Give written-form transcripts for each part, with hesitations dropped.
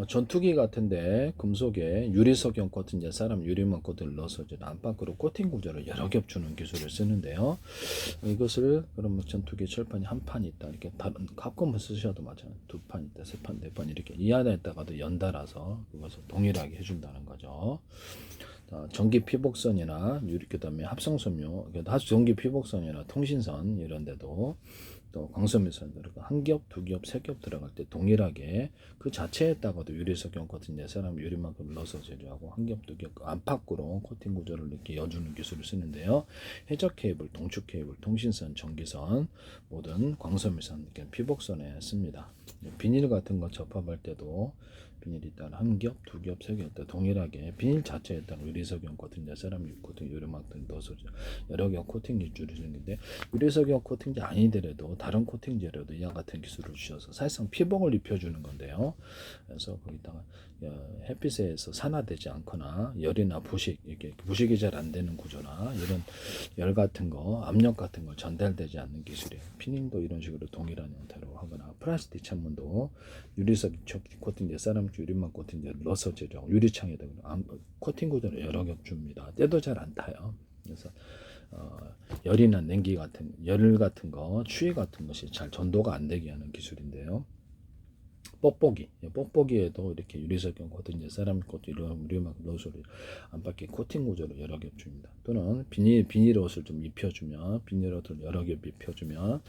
전투기 같은데 금속에 유리석용 코팅 이제 사람 유리만 코팅을 넣어서 이제 안팎으로 코팅 구조를 여러 겹 주는 기술을 쓰는데요. 이것을 그러면 전투기 철판이 한 판이 있다 이렇게 다른 가끔은 쓰셔도 마찬가지 두 판 있다 세 판 네 판 이렇게 이 안에다가도 연달아서 그것을 동일하게 해준다는 거죠. 전기 피복선이나 유리 그다음에 합성섬유, 전기 피복선이나 통신선 이런 데도 또 광섬유선 한 겹, 두 겹, 세 겹 들어갈 때 동일하게 그 자체에다가도 유리석용 코팅 사람 유리만큼 넣어서 제조하고 한 겹, 두 겹 안팎으로 코팅 구조를 이렇게 여주는 기술을 쓰는데요. 해적 케이블, 동축 케이블, 통신선, 전기선 모든 광섬유선 이렇게 피복선에 씁니다. 비닐 같은 거 접합할 때도 비닐이 일단 한 겹, 두 겹, 세 겹 동일하게 비닐 자체에 따라 유리석용 코팅, 세라믹 코팅, 유리막등 넣어서 여러 겹 코팅 기술을 쓰는데 유리석용 코팅제 아니더라도 다른 코팅제로도 이와 같은 기술을 주셔서 사실상 피복을 입혀주는 건데요. 그래서 거기다가 햇빛에서 산화되지 않거나 열이나 부식 이렇게 부식이 잘 안 되는 구조나 이런 열 같은 거, 압력 같은 거 전달되지 않는 기술이에요. 피닝도 이런 식으로 동일한 형태로 하거나 플라스틱 창문도 유리석 코팅제, 세라믹 유리막 코팅제를 넣어서 제조하고 유리창에다 코팅 구조를 여러 겹 줍니다. 때도 잘 안 타요. 그래서 열이나 냉기 같은 열 같은 거, 추위 같은 것이 잘 전도가 안 되게 하는 기술인데요. 뽁뽁이에도 이렇게 유리석용 코팅, 세라믹 코팅, 유리막 넣어서 안팎에 코팅 구조를 여러 겹 줍니다. 또는 비닐 옷을 좀 입혀주면 비닐 옷을 여러 겹 입혀주면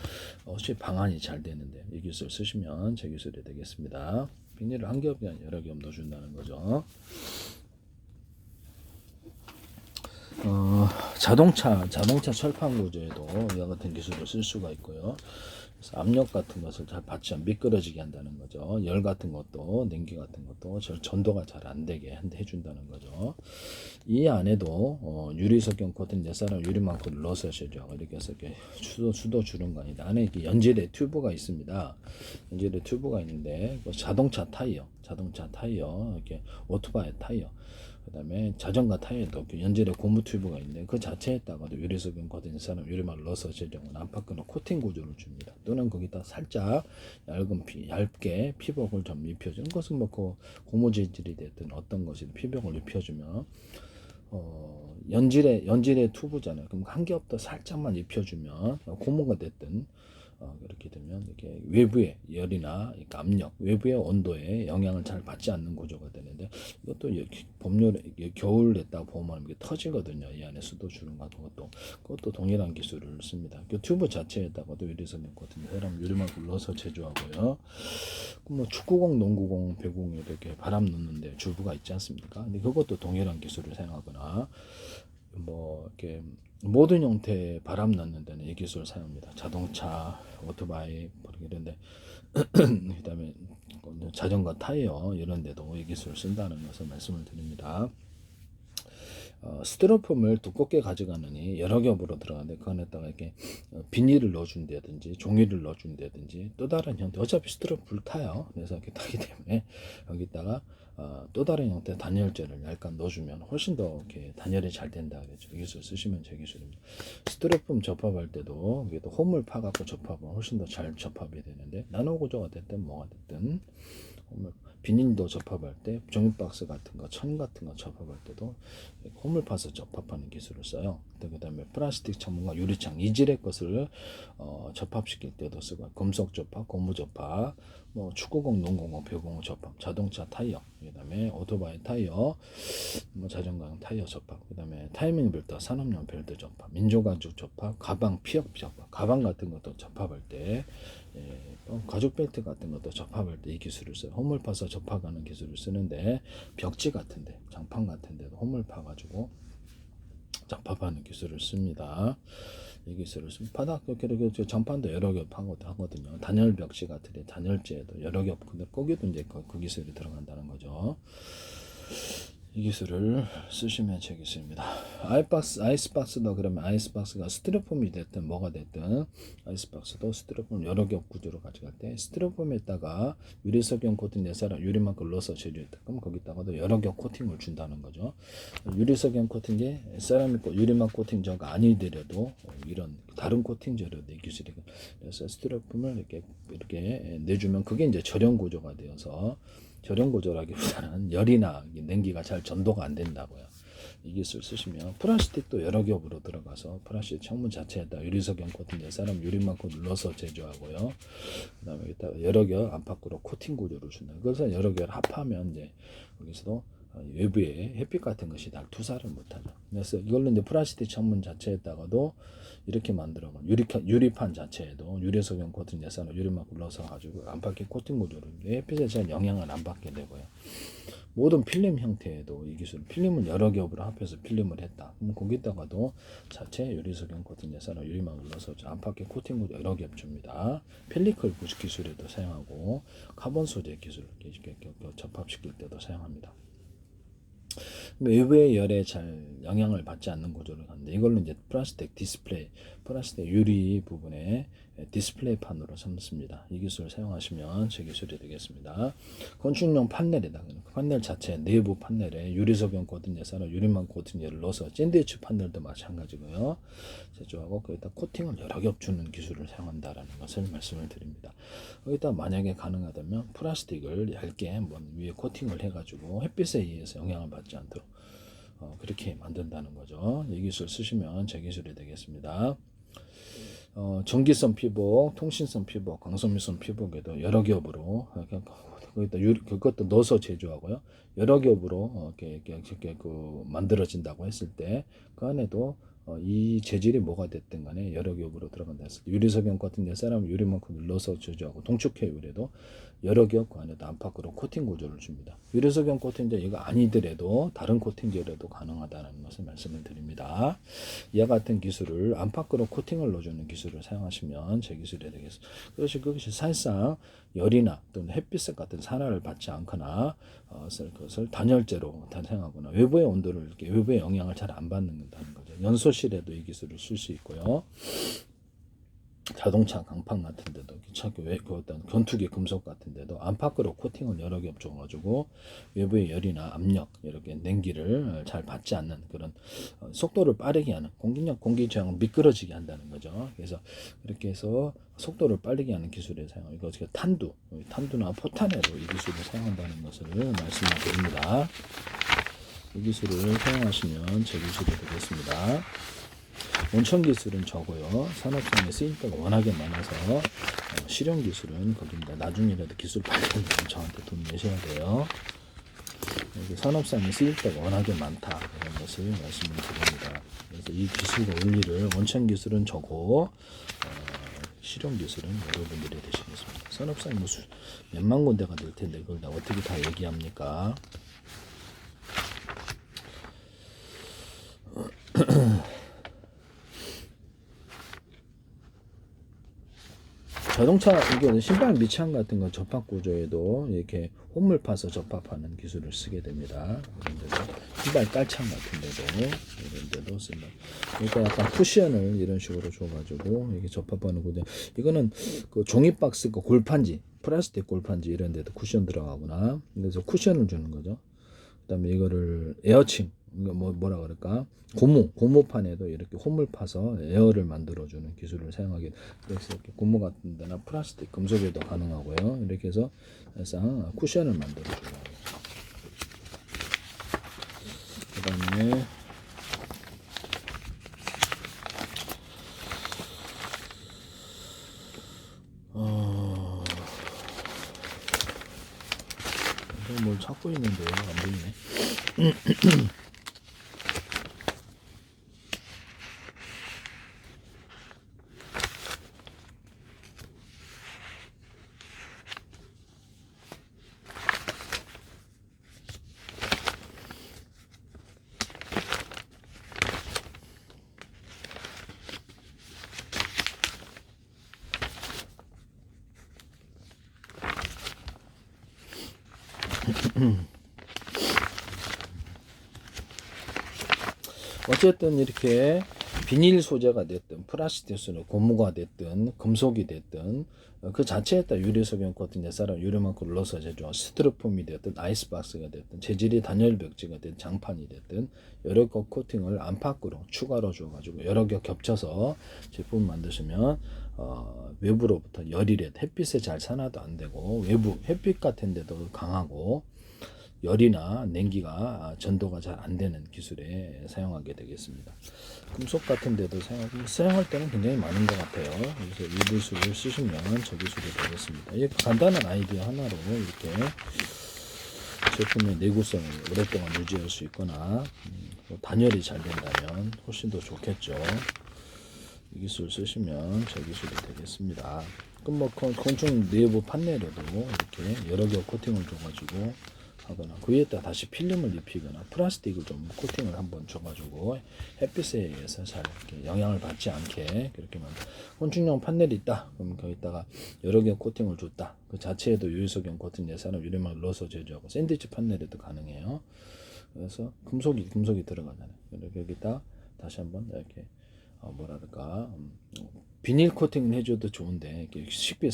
옷이 방한이 잘 되는데 이 기술 쓰시면 제 기술이 되겠습니다. 비닐을 한 겹이 아니라 여러 겹 넣어준다는 거죠. 자동차 철판 구조에도 이와 같은 기술을 쓸 수가 있고요. 그래서 압력 같은 것을 잘 받지 않 미끄러지게 한다는 거죠. 열 같은 것도 냉기 같은 것도 전도가 잘 안 되게 해준다는 거죠. 이 안에도 유리석용 코팅 사람 유리망토를 넣어서 제조하고 이렇게 해서 이렇게 수도 주는 거 아니다. 안에 이렇게 연질의 튜브가 있습니다. 연질의 튜브가 있는데 자동차 타이어 이렇게 오토바이 타이어 그다음에 자전거 타이어도 연질의 고무 튜브가 있는데 그 자체에다가도 유리석용 코팅 사람 유리막을 넣어서 제조하고 안팎으로 코팅 구조를 줍니다. 또는 거기다 살짝 얇게 피복을 좀 입혀주는 것은 뭐 그 고무 재질이 됐든 어떤 것이든 피복을 입혀주면 연질의 튜브잖아요. 그럼 한 겹 더 살짝만 입혀주면 고무가 됐든 그렇게 되면 이렇게 외부의 열이나 압력, 외부의 온도에 영향을 잘 받지 않는 구조가 되는데 이것도 봄여름 겨울 됐다 보면 이게 터지거든요. 이 안에 수도 주는 그것도 동일한 기술을 씁니다. 그 튜브 자체에다가도 유리석용 코팅, 사람 유리막을 넣어서 제조하고요. 뭐 축구공, 농구공, 배구공에 이렇게 바람 넣는데 주부가 있지 않습니까? 근데 그것도 동일한 기술을 사용하거나 뭐 이렇게 모든 형태의 바람 넣는 데는 이 기술을 사용합니다. 자동차, 오토바이 이런데 그다음에 자전거 타이어 이런 데도 이 기술을 쓴다는 것을 말씀을 드립니다. 스티로폼을 두껍게 가져가느니 여러 겹으로 들어가는데 그 안에다가 이렇게 비닐을 넣어준다든지 종이를 넣어준다든지 또 다른 형태 어차피 스티로폼 불타요. 그래서 이렇게 타기 때문에 여기다가 또 다른 형태 단열재를 약간 넣어주면 훨씬 더 이렇게 단열이 잘 된다 그랬죠. 이 기술 쓰시면 제 기술입니다. 스티로폼 접합할 때도 여기도 홈을 파갖고 접합은 훨씬 더 잘 접합이 되는데 나노 구조가 됐든 뭐가 됐든 비닐도 접합할 때 종이박스 같은 거, 천 같은 거 접합할 때도 홈을 파서 접합하는 기술을 써요. 그 다음에 플라스틱 창문과 유리창 이질의 것을 접합시킬 때도 쓰고 금속 접합, 고무 접합, 뭐 축구공, 농구공, 배구공 접합, 자동차 타이어, 그 다음에 오토바이 타이어, 뭐 자전거 타이어 접합, 그 다음에 타이밍 벨트, 산업용 벨트 접합, 민조가죽 접합, 가방 피혁 접합, 가방 같은 것도 접합할 때 가죽 벨트 같은 것도 접합할 때 이 기술을 써요. 홈을 파서 접합하는 기술을 쓰는데 벽지 같은데 장판 같은데도 홈을 파가지고 접합하는 기술을 씁니다. 이 기술을 쓰면 바닥 이렇게 장판도 여러 겹 하거든요. 단열 벽지 같은데 단열재도 여러 겹 근데 거기도 이제 그 기술이 들어간다는 거죠. 이 기술을 쓰시면 되겠습니다. 아이스박스도 그러면 아이스박스가 스티로폼이 됐든 뭐가 됐든 아이스박스도 스티로폼 여러 겹 구조로 가져갈 때 스티로폼에다가 유리석용 코팅 내사람 유리막을 넣어서 제조했다. 그럼 거기다가도 여러 겹 코팅을 준다는 거죠. 유리석용 코팅제, 세라믹 유리막 코팅제가 아니더라도 이런 다른 코팅제로도 이 기술이 그래서 스티로폼을 이렇게 내주면 그게 이제 절연 구조가 되어서 저렴 구조라기보다는 열이나 냉기가 잘 전도가 안 된다고요. 이 기술 쓰시면 플라스틱도 여러 겹으로 들어가서 플라스틱 창문 자체에다 유리석영 코팅 사람 유리만큼 눌러서 제조하고요. 그다음에 여기다가 여러 겹 안팎으로 코팅 구조를 준다. 그래서 여러 겹을 합하면 이제 여기서도 외부에 햇빛 같은 것이 다 투사를 못하죠. 그래서 이걸로 이제 플라스틱 창문 자체에다가도 이렇게 만들어가 유리판 자체에도 유리석영 코팅 예산을 유리만큼 넣어서 가지고 안팎에 코팅 구조를 햇빛에 잘 영향을 안 받게 되고요. 모든 필름 형태에도 이 기술, 필름은 여러 겹으로 합해서 필름을 했다. 그럼 거기다가도 자체 유리석영 코팅 예산을 유리막을 넣어서 안팎에 코팅 구조 여러 겹 줍니다. 펠리클 기술에도 사용하고 카본 소재 기술을 접합시킬 때도 사용합니다. 외부의 열에 잘 영향을 받지 않는 구조를 하는데 이걸로 이제 플라스틱 디스플레이, 플라스틱 유리 부분에 디스플레이판으로 삼습니다. 이 기술을 사용하시면 제 기술이 되겠습니다. 건축용 판넬에다 판넬 자체 내부 판넬에 유리석영 코팅 예산을 유리망 코팅제를 넣어서 샌드위치 판넬도 마찬가지고요. 제조하고 거기다 코팅을 여러 겹 주는 기술을 사용한다라는 것을 말씀을 드립니다. 거기다 만약에 가능하다면 플라스틱을 얇게 한번 위에 코팅을 해가지고 햇빛에 의해서 영향을 받지 않도록 그렇게 만든다는 거죠. 이 기술 쓰시면 제 기술이 되겠습니다. 전기선 피복, 통신선 피복, 강성미선 피복에도 여러 겹으로 거기다 그것도 넣어서 제조하고요. 여러 겹으로 이렇게 만들어진다고 했을 때 그 안에도 이 재질이 뭐가 됐든 간에 여러 겹으로 들어간다 했을 때 유리석영 같은 데 사람 유리만큼 눌러서 제조하고 동축해 유리도 여러 겹 그 안에도 안팎으로 코팅 구조를 줍니다. 유리석영 코팅제 이거 아니더라도 다른 코팅제라도 가능하다는 것을 말씀을 드립니다. 이와 같은 기술을 안팎으로 코팅을 넣어주는 기술을 사용하시면 제 기술이 되겠습니다. 그것이 사실상 열이나 또는 햇빛 같은 산화를 받지 않거나 그것을 단열재로 사용하거나 외부의 온도를 이렇게 외부의 영향을 잘 안 받는다는 거죠. 연소실에도 이 기술을 쓸 수 있고요. 자동차 강판 같은 데도 그 어떤 견투기 금속 같은 데도 안팎으로 코팅을 여러 겹 줘가지고 외부의 열이나 압력 이렇게 냉기를 잘 받지 않는 그런 속도를 빠르게 하는 공기 저항을 미끄러지게 한다는 거죠. 그래서 그렇게 해서 속도를 빠르게 하는 기술을 사용. 이거 탄두나 포탄에도 이 기술을 사용한다는 것을 말씀을 드립니다. 이 기술을 사용하시면 제 기술이 되겠습니다. 원천 기술은 적어요. 산업상에 쓰임새가 워낙에 많아서 실용 기술은 거기입니다. 나중에라도 기술 발전을 저한테 돈 내셔야 돼요. 산업상에 쓰임새가 워낙에 많다 이런 것을 말씀을 드립니다. 그래서 이 기술과 원리를 원천 기술은 적고 실용 기술은 여러분들이 되시겠습니다. 산업상에 몇만 군데가 될 텐데 그걸 다 어떻게 다 얘기합니까? 자동차 이게 신발 밑창 같은 거 접합 구조에도 이렇게 홈을 파서 접합하는 기술을 쓰게 됩니다. 이런 데도 신발 깔창 같은 데도 이런 데도 쓴다. 그러니까 약간 쿠션을 이런 식으로 줘가지고 이게 접합하는 구조. 이거는 그 종이 박스 그 골판지, 플라스틱 골판지 이런 데도 쿠션 들어가구나. 그래서 쿠션을 주는 거죠. 그다음에 이거를 에어칭 뭐라 그럴까 고무판에도 이렇게 홈을 파서 에어를 만들어주는 기술을 사용하게 그래서 이렇게 고무 같은 데나 플라스틱 금속에도 가능하고요. 이렇게 해서 항상 쿠션을 만들어줘요. 그 다음에 뭘 찾고 있는데요. 안 보이네. 어쨌든 이렇게 비닐 소재가 됐든 플라스틱 소재, 고무가 됐든 금속이 됐든 그 자체에다 유리석영 같은 예사람 유리만큼 넣어서 제조한 스티로폼이 됐든 아이스박스가 됐든 재질이 단열 벽지가 됐든 장판이 됐든 여러 겹 코팅을 안팎으로 추가로 줘가지고 여러 겹 겹쳐서 제품 만드시면 외부로부터 열이라도 햇빛에 잘 산화도 안 되고 외부 햇빛 같은 데도 강하고 열이나 냉기가 전도가 잘 안 되는 기술에 사용하게 되겠습니다. 금속 같은 데도 사용할 때는 굉장히 많은 것 같아요. 그래서 이 기술을 쓰시면 저 기술이 되겠습니다. 이 간단한 아이디어 하나로 이렇게 제품의 내구성을 오랫동안 유지할 수 있거나 단열이 잘 된다면 훨씬 더 좋겠죠. 이 기술 쓰시면 저 기술이 되겠습니다. 그럼 뭐 건축 내부 판넬에도 이렇게 여러 개 코팅을 줘가지고 하거나 그 위에다 다시 필름을 입히거나 플라스틱을 좀 코팅을 한번 줘가지고 햇빛에 의해서 잘 이렇게 영향을 받지 않게 그렇게만 건축용 판넬이 있다. 그럼 거기다가 여러 개 코팅을 줬다. 그 자체에도 유리석용 코팅 예산을 유리막을 넣어서 제조하고 샌드위치 판넬에도 가능해요. 그래서 금속이 들어가잖아요. 그래서 여기다 다시 한번 이렇게 뭐랄까 비닐 코팅을 해줘도 좋은데 쉽게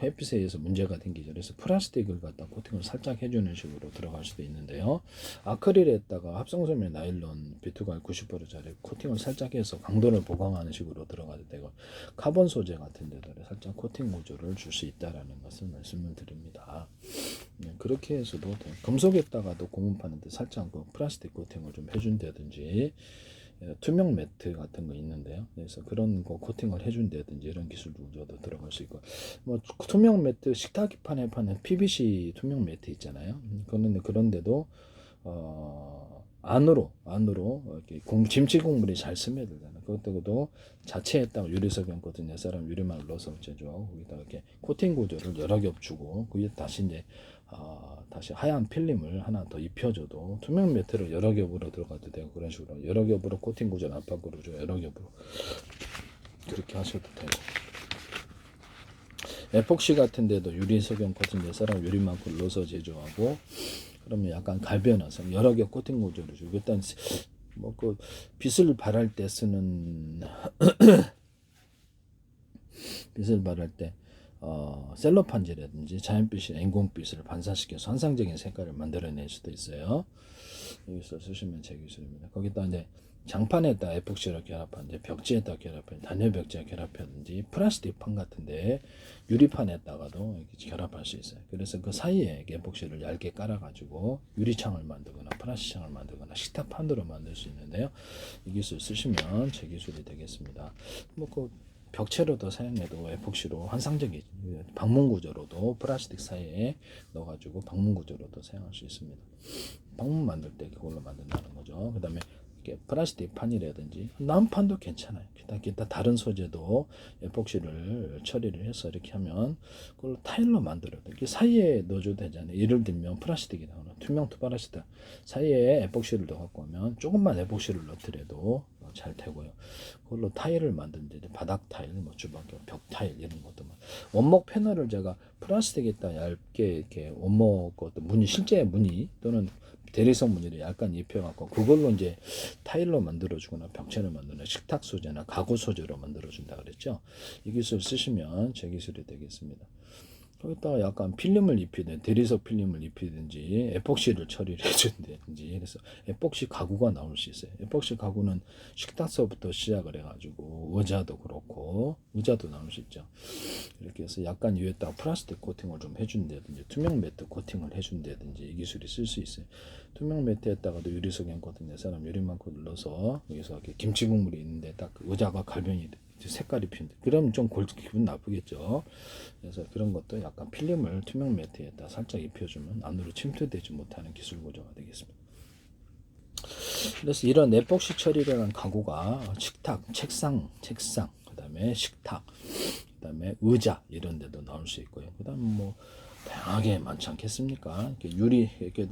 햇빛에 의해서 문제가 생기죠. 그래서 플라스틱을 갖다 코팅을 살짝 해주는 식으로 들어갈 수도 있는데요. 아크릴에다가 합성섬유 나일론 비투갈 90%짜리 코팅을 살짝 해서 강도를 보강하는 식으로 들어가도 되고 카본 소재 같은 데도 살짝 코팅 구조를 줄 수 있다라는 것을 말씀을 드립니다. 그렇게 해서도 금속에다가도 고문파는데 살짝 그 플라스틱 코팅을 좀 해준다든지 투명 매트 같은 거 있는데요. 그래서 그런 거 코팅을 해준다든지 이런 기술 구조도 들어갈 수 있고, 뭐 투명 매트 식탁판에 파는 PVC 투명 매트 있잖아요. 그런데도 안으로 이렇게 김치 국물이 잘 스며들잖아요. 그것도 자체에다가 유리석용 거든요. 사람 유리막을 넣어서 제조하고 거기다 이렇게 코팅 구조를 여러 겹 주고 거기에 다시 이제 다시 하얀 필름을 하나 더 입혀줘도 투명 매트를 여러 겹으로 들어가도 되고 그런 식으로 여러 겹으로 코팅 구조를 압박으로 줘 여러 겹으로 그렇게 하셔도 되고 에폭시 같은 데도 유리석용 거든요. 사람 유리막을 넣어서 제조하고 그러면 약간 갈변화서 여러 겹 코팅 구조를 주고 일단 뭐 그 빛을 발할 때 쓰는 빛을 발할 때 셀로판지라든지 자연빛이 인공빛을 반사시켜서 환상적인 색깔을 만들어낼 수도 있어요. 여기서 쓰시면 제 기술입니다. 거기다 이제 장판에다 에폭시를 결합한 이제 벽지에다 결합한 단열 벽지에 결합하든지 플라스틱 판 같은데 유리판에다가도 이렇게 결합할 수 있어요. 그래서 그 사이에 에폭시를 얇게 깔아가지고 유리창을 만들거나 플라스틱 창을 만들거나 식탁판으로 만들 수 있는데요. 이 기술 쓰시면 제 기술이 되겠습니다. 그 벽체로도 사용해도 에폭시로 환상적인 방문 구조로도 플라스틱 사이에 넣어가지고 방문 구조로도 사용할 수 있습니다. 방문 만들 때 그걸로 만든다는 거죠. 그 다음에 플라스틱 판이라든지 난판도 괜찮아요. 기타 다른 소재도 에폭시를 처리를 해서 이렇게 하면 그걸 타일로 만들어도 이렇게 사이에 넣어줘도 되잖아요. 예를 들면 플라스틱이 나오는 투명 투바라시다 사이에 에폭시를 넣어갖고 오면 조금만 에폭시를 넣더라도 잘 되고요. 그걸로 타일을 만든지 바닥 타일, 뭐 주방용 벽 타일 이런 것도 원목 패널을 제가 플라스틱에다 얇게 이렇게 원목 것도 무늬 실제 무늬 또는 대리석 무늬를 약간 입혀갖고 그걸로 이제 타일로 만들어주거나 벽체를 만드는 식탁 소재나 가구 소재로 만들어준다 그랬죠. 이 기술 쓰시면 제 기술이 되겠습니다. 거기다가 약간 필름을 입히든 대리석 필름을 입히든지 에폭시를 처리를 해준다든지 그래서 에폭시 가구가 나올 수 있어요. 에폭시 가구는 식탁서부터 시작을 해가지고 의자도 그렇고 의자도 나올 수 있죠. 이렇게 해서 약간 위에다가 플라스틱 코팅을 좀 해준다든지 투명 매트 코팅을 해준다든지 이 기술이 쓸 수 있어요. 투명 매트에다가도 유리석용 코팅 사람 유리만큼 눌러서 여기서 이렇게 김치 국물이 있는데 딱 의자가 갈변이 색깔이 핀데 그러면 좀 기분 나쁘겠죠. 그래서 그런 것도 약간 필름을 투명 매트에다 살짝 입혀주면 안으로 침투되지 못하는 기술 구조가 되겠습니다. 그래서 이런 에폭시 처리라는 가구가 식탁, 책상, 그 다음에 식탁, 그 다음에 의자 이런 데도 나올 수 있고요. 그 다음에 뭐 다양하게 많지 않겠습니까? 이렇게 유리 이렇게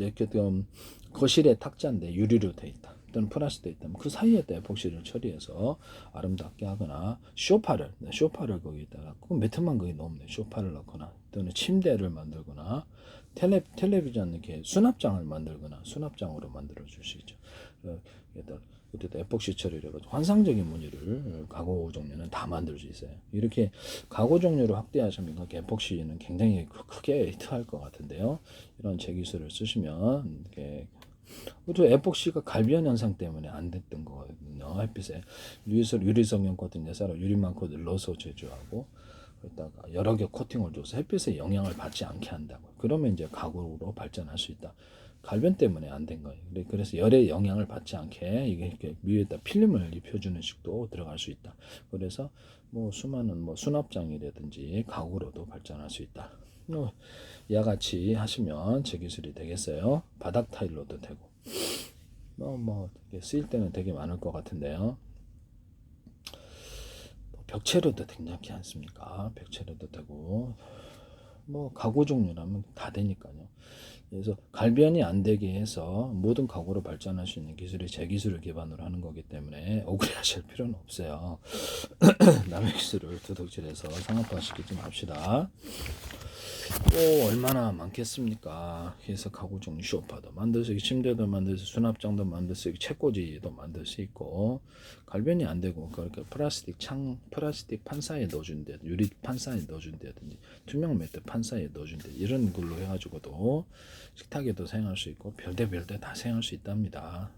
거실에 탁자인데 유리로 돼 있다. 또는 플라스틱 있다면 그 사이에다 에폭시를 처리해서 아름답게 하거나 쇼파를 거기다가 꼭 매트만 거기 넣으면 돼요. 쇼파를 넣거나 또는 침대를 만들거나 텔레비전 이렇게 수납장을 만들거나 수납장으로 만들어 줄 수 있죠. 그때도 에폭시 처리를 해가지고 환상적인 무늬를 가구 종류는 다 만들 수 있어요. 이렇게 가구 종류로 확대하시면 에폭시는 굉장히 크게 히트할 것 같은데요. 이런 제 기술을 쓰시면 이렇게 그리고 에폭시가 갈비현 현상 때문에 안 됐던 거거든요. 햇빛에 유리성 코팅 예사로 유리만 코드를 넣어서 제조하고 그러다가 여러 개 코팅을 줘서 햇빛에 영향을 받지 않게 한다고. 그러면 이제 가구로 발전할 수 있다. 갈변 때문에 안 된 거예요. 그래서 열의 영향을 받지 않게 이게 이렇게 위에다 필름을 입혀주는 식도 들어갈 수 있다. 그래서 뭐 수많은 뭐 수납장이라든지 가구로도 발전할 수 있다. 이와 같이 하시면 제 기술이 되겠어요. 바닥 타일로도 되고 뭐 쓰일 때는 되게 많을 것 같은데요. 벽체로도 괜찮지 않습니까? 벽체로도 되고 뭐 가구 종류라면 다 되니까요. 그래서 갈변이 안 되게 해서 모든 가구로 발전할 수 있는 기술이 제 기술을 기반으로 하는 거기 때문에 억울해하실 필요는 없어요. 남의 기술을 도둑질해서 상업화시키지 맙시다. 또 얼마나 많겠습니까? 그래서 가구 종류 소파도 만들 수 있고 침대도 만들 수 있고 수납장도 만들 수 있고 책꽂이도 만들 수 있고 갈변이 안 되고 그렇게 플라스틱 판사에 넣어준대 유리 판사에 넣어준다든지 투명 매트 판사에 넣어준대 이런 걸로 해가지고도 식탁에도 사용할 수 있고 별대 다 사용할 수 있답니다.